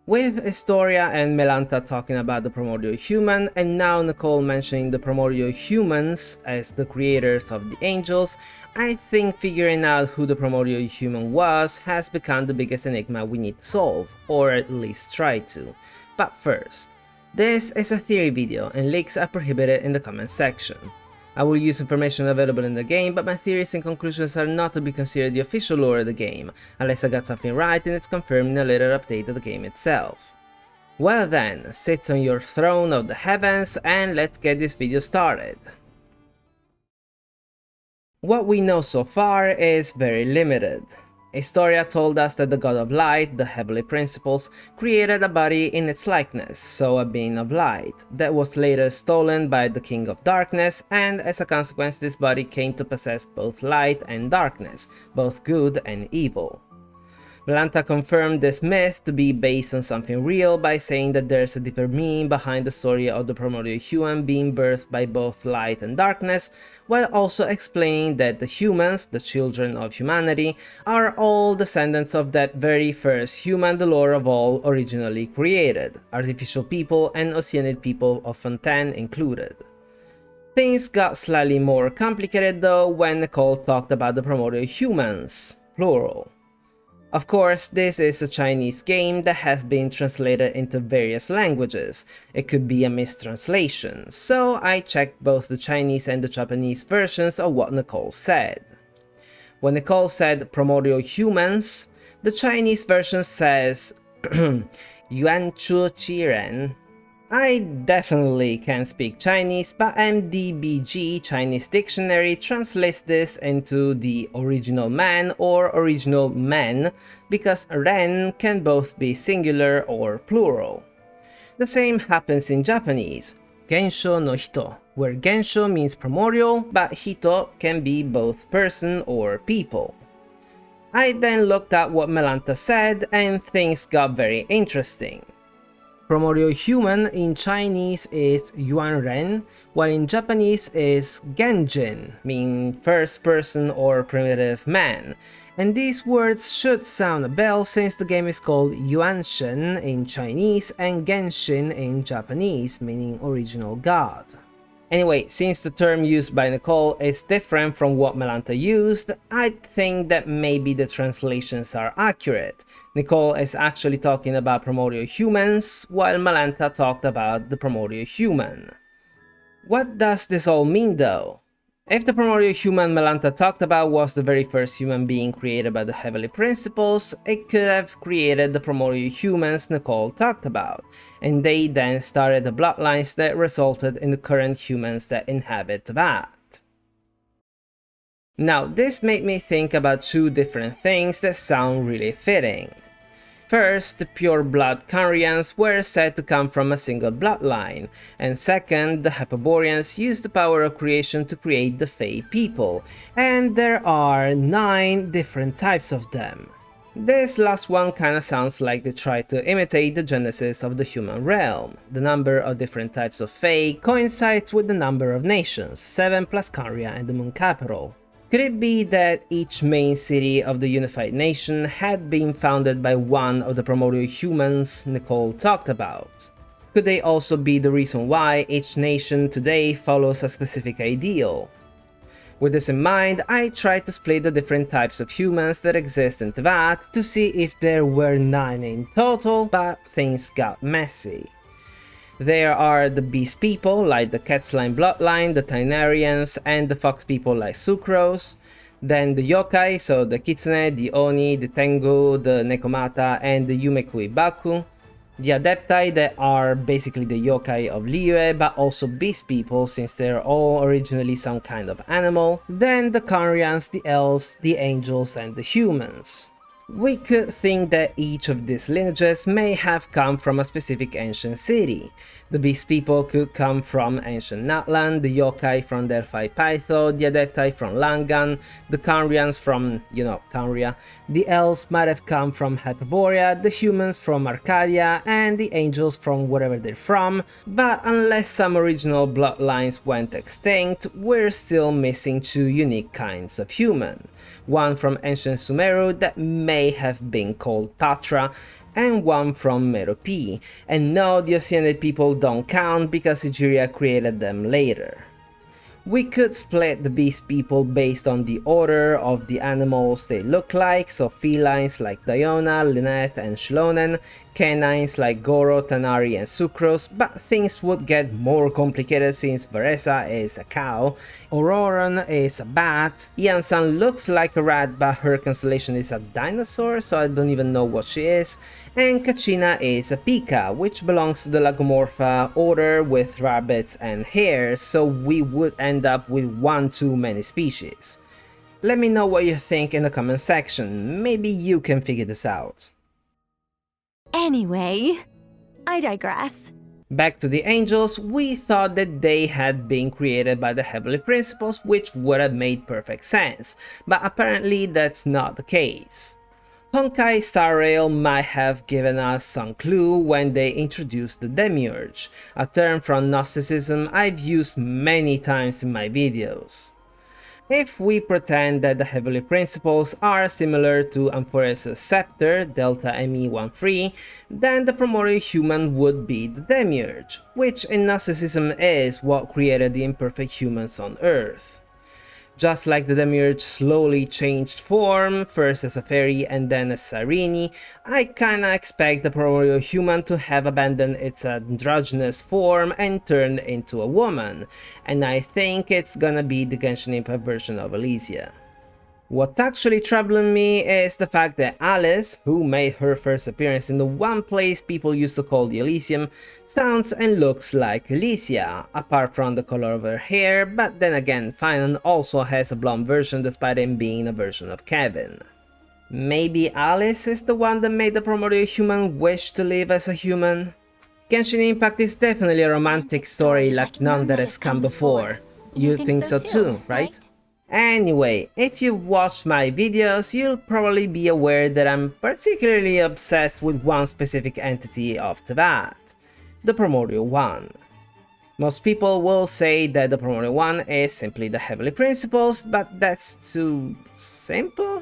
With Historia and Melanta talking about the Primordial Human, and now Nicole mentioning the Primordial Humans as the creators of the angels, I think figuring out who the Primordial Human was has become the biggest enigma we need to solve, or at least try to. But first, this is a theory video and leaks are prohibited in the comment section. I will use information available in the game, but my theories and conclusions are not to be considered the official lore of the game, unless I got something right and it's confirmed in a later update of the game itself. Well then, sit on your throne of the heavens and let's get this video started. What we know so far is very limited. Historia told us that the god of light, the heavenly principles, created a body in its likeness, so a being of light, that was later stolen by the king of darkness, and as a consequence this body came to possess both light and darkness, both good and evil. Melanta confirmed this myth to be based on something real by saying that there's a deeper meaning behind the story of the Primordial Human being birthed by both light and darkness, while also explaining that the humans, the children of humanity, are all descendants of that very first human the lore of all originally created, artificial people and oceanic people of Fontaine included. Things got slightly more complicated though when Nicole talked about the Primordial Humans, plural. Of course, this is a Chinese game that has been translated into various languages. It could be a mistranslation, so I checked both the Chinese and the Japanese versions of what Nicole said. When Nicole said Primordial Humans, the Chinese version says Yuan Chu Qi Ren. I definitely can speak Chinese, but MDBG Chinese Dictionary translates this into the original man or original men, because Ren can both be singular or plural. The same happens in Japanese, Gensho no Hito, where Gensho means primordial, but Hito can be both person or people. I then looked at what Melanta said and things got very interesting. Primordial Human in Chinese is Yuan Ren, while in Japanese is Genjin, meaning first person or primitive man. And these words should sound a bell since the game is called Yuanshen in Chinese and Genshin in Japanese, meaning original god. Anyway, since the term used by Nicole is different from what Melanta used, I think that maybe the translations are accurate. Nicole is actually talking about Primordial Humans, while Melanta talked about the Primordial Human. What does this all mean though? If the Primordial Human Melanta talked about was the very first human being created by the heavenly principles, it could have created the Primordial Humans Nicole talked about, and they then started the bloodlines that resulted in the current humans that inhabit Teyvat. Now, this made me think about two different things that sound really fitting. First, the pure blood Kandrians were said to come from a single bloodline, and second, the Hyperboreans used the power of creation to create the Fey people, and there are 9 different types of them. This last one kinda sounds like they tried to imitate the genesis of the human realm. The number of different types of Fey coincides with the number of nations, 7 plus Kandria and the moon capital. Could it be that each main city of the unified nation had been founded by one of the Primordial Humans Nicole talked about? Could they also be the reason why each nation today follows a specific ideal? With this in mind, I tried to split the different types of humans that exist in Teyvat to see if there were 9 in total, but things got messy. There are the beast people like the Cat's-line bloodline, the Tainarians, and the fox people like Sucrose. Then the yokai, so the Kitsune, the Oni, the Tengu, the Nekomata, and the Yumekui Baku. The Adepti that are basically the yokai of Liyue, but also beast people since they're all originally some kind of animal. Then the Kandrians, the elves, the angels, and the humans. We could think that each of these lineages may have come from a specific ancient city. The beast people could come from ancient Natlan, the yokai from Delphi Pytho, the adepti from Langan, the Kandrians from, Kandria, the elves might have come from Hyperborea, the humans from Arcadia, and the angels from wherever they're from, but unless some original bloodlines went extinct, we're still missing 2 unique kinds of human. One from ancient Sumeru that may have been called Patra, and one from Merope, and no, the Oceanic people don't count because Egeria created them later. We could split the beast people based on the order of the animals they look like, so felines like Diona, Lynette and Shlonen, canines like Goro, Tanari and Sucrose, but things would get more complicated since Varesa is a cow, Auroran is a bat, Yansan looks like a rat but her constellation is a dinosaur, so I don't even know what she is, and Kachina is a pika, which belongs to the Lagomorpha order with rabbits and hares, so we would end up with one too many species. Let me know what you think in the comment section, maybe you can figure this out. Anyway, I digress. Back to the angels, we thought that they had been created by the Heavenly Principles, which would have made perfect sense, but apparently that's not the case. Honkai Star Rail might have given us some clue when they introduced the Demiurge, a term from Gnosticism I've used many times in my videos. If we pretend that the Heavenly Principles are similar to Amphore's scepter, Delta ME13, then the Primordial Human would be the Demiurge, which in Gnosticism is what created the imperfect humans on Earth. Just like the Demiurge slowly changed form, first as a fairy and then as Cyrene, I kinda expect the Primordial Human to have abandoned its androgynous form and turned into a woman, and I think it's gonna be the Genshin Impact version of Elysia. What's actually troubling me is the fact that Alice, who made her first appearance in the one place people used to call the Elysium, sounds and looks like Elysia, apart from the color of her hair, but then again Finan also has a blonde version despite him being a version of Kevin. Maybe Alice is the one that made the Primordial Human wish to live as a human? Genshin Impact is definitely a romantic story like none that has come before. You think so too, right? Anyway, if you've watched my videos, you'll probably be aware that I'm particularly obsessed with one specific entity of Teyvat, the Primordial One. Most people will say that the Primordial One is simply the Heavenly Principles, but that's too simple?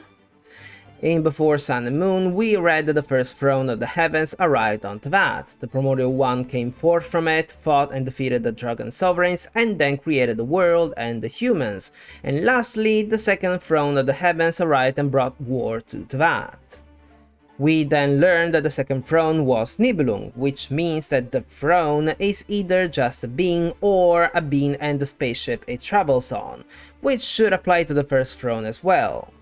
In Before Sun and Moon, we read that the first throne of the heavens arrived on Teyvat. The Primordial One came forth from it, fought and defeated the dragon sovereigns, and then created the world and the humans. And lastly, the second throne of the heavens arrived and brought war to Teyvat. We then learned that the second throne was Nibelung, which means that the throne is either just a being or a being and the spaceship it travels on, which should apply to the first throne as well.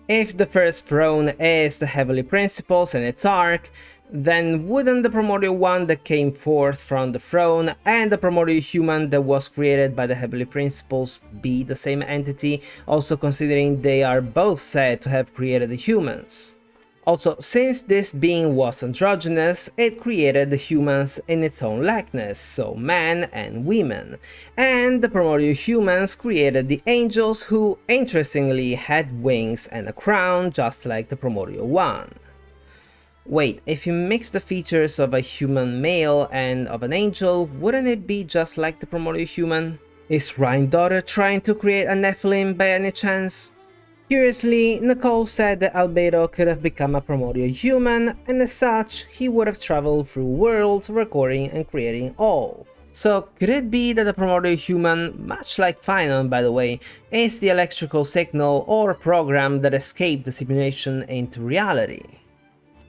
If the first throne is the Heavenly Principles and its arc, then wouldn't the Primordial One that came forth from the throne and the Primordial Human that was created by the Heavenly Principles be the same entity, also considering they are both said to have created the humans? Also, since this being was androgynous, it created the humans in its own likeness, so men and women, and the Primordial Humans created the angels who, interestingly, had wings and a crown just like the Primordial One. Wait, if you mix the features of a human male and of an angel, wouldn't it be just like the Primordial Human? Is Ryan's daughter trying to create a Nephilim by any chance? Curiously, Nicole said that Albedo could have become a Primordial Human, and as such, he would have traveled through worlds, recording and creating all. So could it be that the Primordial Human, much like Finan by the way, is the electrical signal or program that escaped the simulation into reality?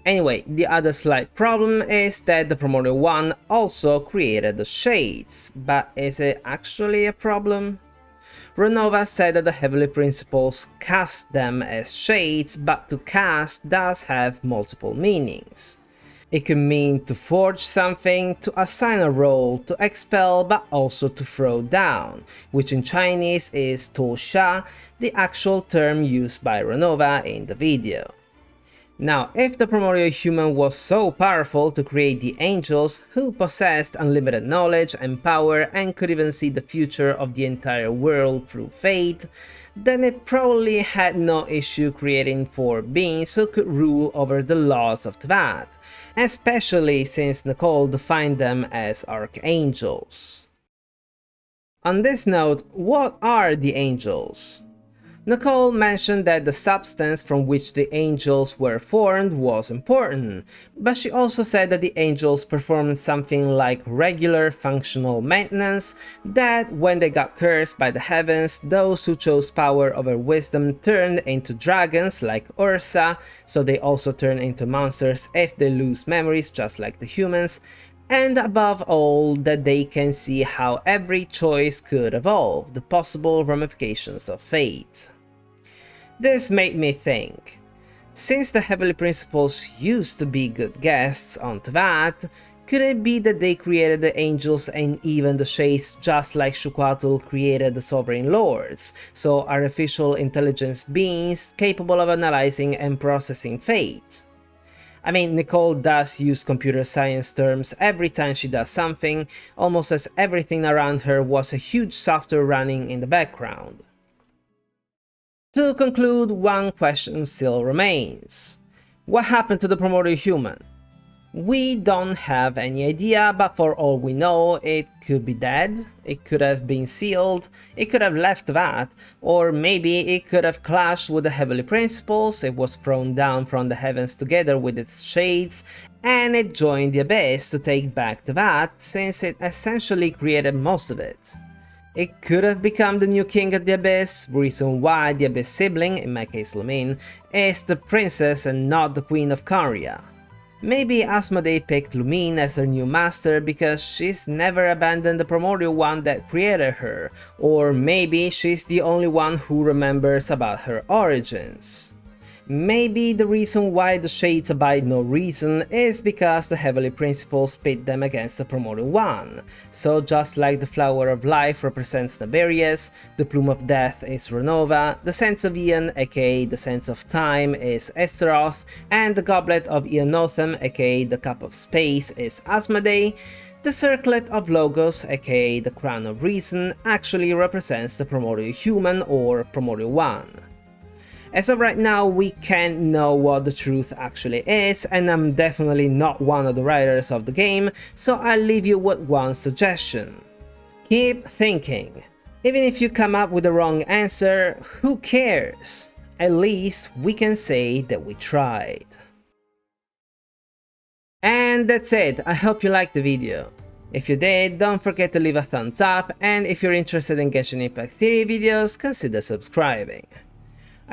Anyway, the other slight problem is that the Primordial One also created the Shades, but is it actually a problem? Renova said that the Heavenly Principles cast them as shades, but to cast does have multiple meanings. It could mean to forge something, to assign a role, to expel, but also to throw down, which in Chinese is 脱下, the actual term used by Renova in the video. Now, if the Primordial Human was so powerful to create the angels, who possessed unlimited knowledge and power and could even see the future of the entire world through fate, then it probably had no issue creating 4 beings who could rule over the laws of Teyvat, especially since Nicole defined them as archangels. On this note, what are the angels? Nicole mentioned that the substance from which the angels were formed was important, but she also said that the angels performed something like regular functional maintenance, that when they got cursed by the heavens, those who chose power over wisdom turned into dragons like Ursa, so they also turn into monsters if they lose memories just like the humans, and above all, that they can see how every choice could evolve, the possible ramifications of fate. This made me think, since the Heavenly Principles used to be good guests on Teyvat, could it be that they created the angels and even the shades just like Xuquatl created the Sovereign Lords, so artificial intelligence beings capable of analyzing and processing fate? I mean, Nicole does use computer science terms every time she does something, almost as everything around her was a huge software running in the background. To conclude, one question still remains. What happened to the Primordial Human? We don't have any idea, but for all we know, it could be dead, it could have been sealed, it could have left that, or maybe it could have clashed with the Heavenly Principles, it was thrown down from the heavens together with its shades, and it joined the Abyss to take back that, since it essentially created most of it. It could have become the new king of the Abyss, reason why the Abyss sibling, in my case Lumine, is the princess and not the queen of Caria. Maybe Asmodee picked Lumine as her new master because she's never abandoned the Primordial One that created her, or maybe she's the only one who remembers about her origins. Maybe the reason why the Shades abide no reason is because the Heavenly Principles pit them against the Primordial One. So just like the Flower of Life represents Tiberius, the Plume of Death is Renova, the Sense of Aeon aka the Sense of Time is Esteroth, and the Goblet of Eonotham aka the Cup of Space is Asmodee, the Circlet of Logos aka the Crown of Reason actually represents the Primordial Human or Primordial One. As of right now, we can't know what the truth actually is, and I'm definitely not one of the writers of the game, so I'll leave you with one suggestion. Keep thinking. Even if you come up with the wrong answer, who cares? At least we can say that we tried. And that's it, I hope you liked the video. If you did, don't forget to leave a thumbs up, and if you're interested in Genshin Impact Theory videos, consider subscribing.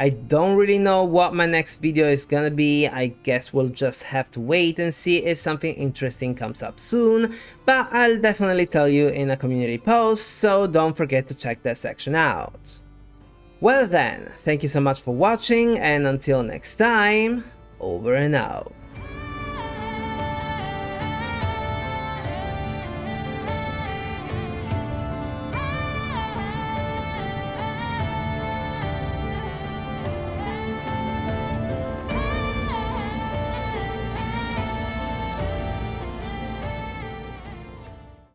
I don't really know what my next video is gonna be, I guess we'll just have to wait and see if something interesting comes up soon, but I'll definitely tell you in a community post, so don't forget to check that section out. Well then, thank you so much for watching, and until next time, over and out.